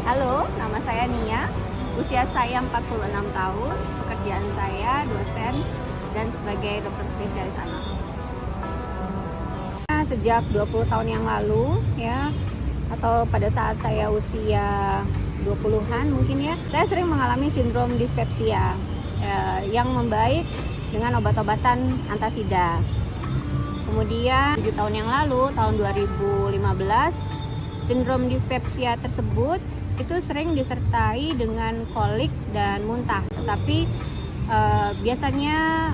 Halo, nama saya Nia. Usia saya 46 tahun. Pekerjaan saya dosen dan sebagai dokter spesialis anak. Sejak 20 tahun yang lalu ya, atau pada saat saya usia 20-an mungkin ya, saya sering mengalami sindrom dispepsia yang membaik dengan obat-obatan antasida. Kemudian 7 tahun yang lalu, tahun 2015, sindrom dispepsia tersebut itu sering disertai dengan kolik dan muntah. Tetapi biasanya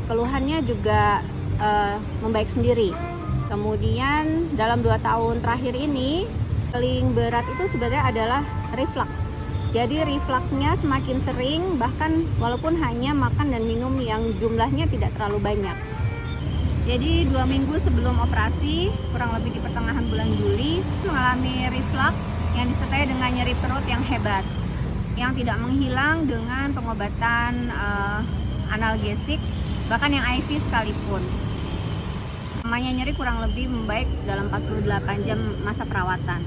keluhannya juga membaik sendiri. Kemudian dalam 2 tahun terakhir ini, paling berat itu sebenarnya adalah reflux. Jadi refluxnya semakin sering, bahkan walaupun hanya makan dan minum yang jumlahnya tidak terlalu banyak. Jadi 2 minggu sebelum operasi, kurang lebih di pertengahan bulan Juli, mengalami reflux yang disertai dengan nyeri perut yang hebat, yang tidak menghilang dengan pengobatan analgesik, bahkan yang IV sekalipun. Namanya nyeri kurang lebih membaik dalam 48 jam masa perawatan.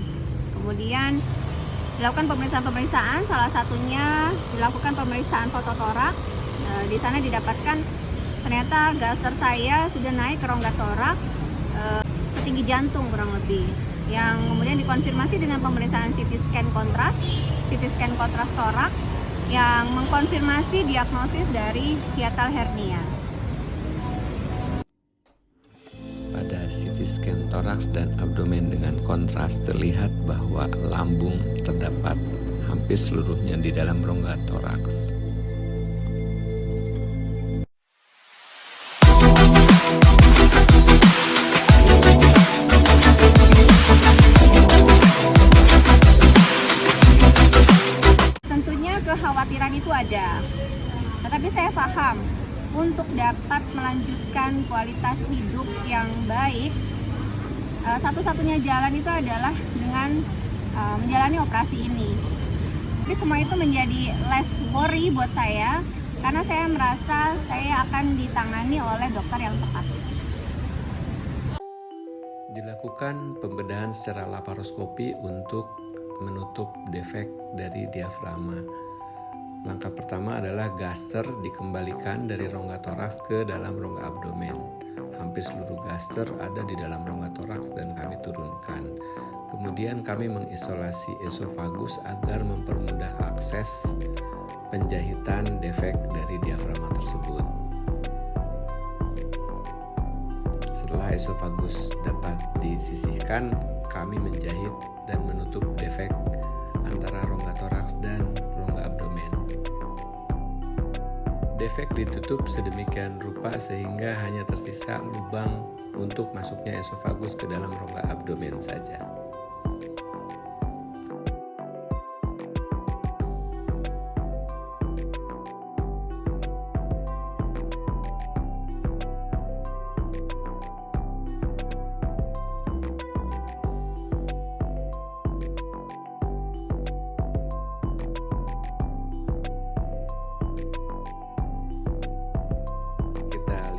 Kemudian dilakukan pemeriksaan, salah satunya dilakukan pemeriksaan fototorak. Di sana didapatkan ternyata gaster saya sudah naik ke rongga torak setinggi jantung kurang lebih, yang kemudian dikonfirmasi dengan pemeriksaan CT scan kontras torak yang mengkonfirmasi diagnosis dari hiatal hernia. Pada CT scan toraks dan abdomen dengan kontras terlihat bahwa lambung terdapat hampir seluruhnya di dalam rongga toraks. Tentunya kekhawatiran itu ada, tetapi saya paham untuk dapat melanjutkan kualitas hidup yang baik, satu-satunya jalan itu adalah dengan menjalani operasi ini. Tapi semua itu menjadi less worry buat saya, karena saya merasa saya akan ditangani oleh dokter yang tepat. Dilakukan pembedahan secara laparoskopi untuk menutup defek dari diafragma. Langkah pertama adalah gaster dikembalikan dari rongga toraks ke dalam rongga abdomen. Hampir seluruh gaster ada di dalam rongga toraks dan kami turunkan. Kemudian kami mengisolasi esofagus agar mempermudah akses penjahitan defek dari diafragma tersebut. Setelah esofagus dapat disisihkan, kami menjahit dan menutup defek antara rongga toraks dan rongga abdomen. Defek ditutup sedemikian rupa sehingga hanya tersisa lubang untuk masuknya esofagus ke dalam rongga abdomen saja.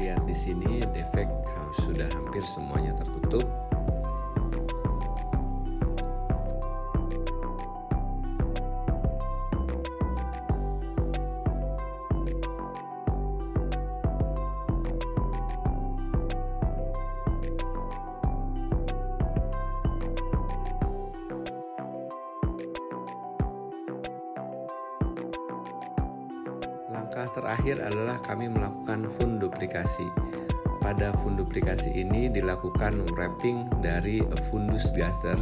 Lihat di sini defek sudah hampir semuanya tertutup. Langkah terakhir adalah kami melakukan funduplikasi. Pada funduplikasi ini dilakukan wrapping dari fundus gaster.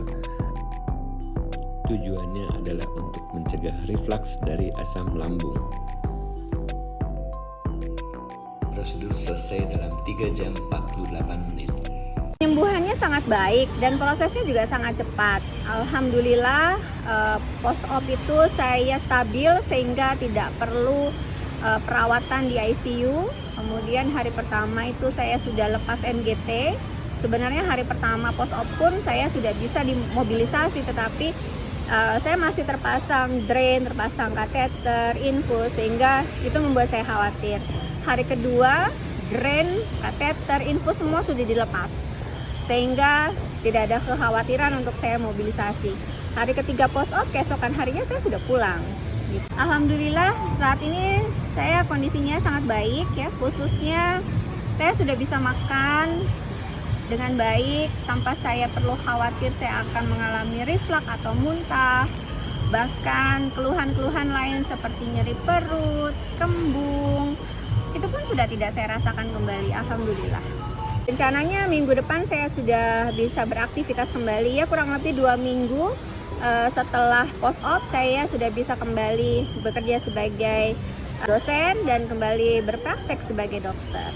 Tujuannya adalah untuk mencegah reflux dari asam lambung. Prosedur selesai dalam 3 jam 48 menit. Penyembuhannya sangat baik dan prosesnya juga sangat cepat. Alhamdulillah, post-op itu saya stabil sehingga tidak perlu perawatan di ICU. Kemudian hari pertama itu saya sudah lepas NGT. Sebenarnya hari pertama post-op pun saya sudah bisa dimobilisasi, tetapi saya masih terpasang drain, terpasang kateter, infus, sehingga itu membuat saya khawatir. Hari kedua, drain, kateter, infus semua sudah dilepas, sehingga tidak ada kekhawatiran untuk saya mobilisasi. Hari ketiga post op, keesokan harinya saya sudah pulang. Gitu. Alhamdulillah saat ini saya kondisinya sangat baik ya, khususnya saya sudah bisa makan dengan baik tanpa saya perlu khawatir saya akan mengalami reflux atau muntah. Bahkan keluhan-keluhan lain seperti nyeri perut, kembung, itu pun sudah tidak saya rasakan kembali, alhamdulillah. Rencananya minggu depan saya sudah bisa beraktivitas kembali ya, kurang lebih 2 minggu setelah post op saya sudah bisa kembali bekerja sebagai dosen dan kembali berpraktek sebagai dokter.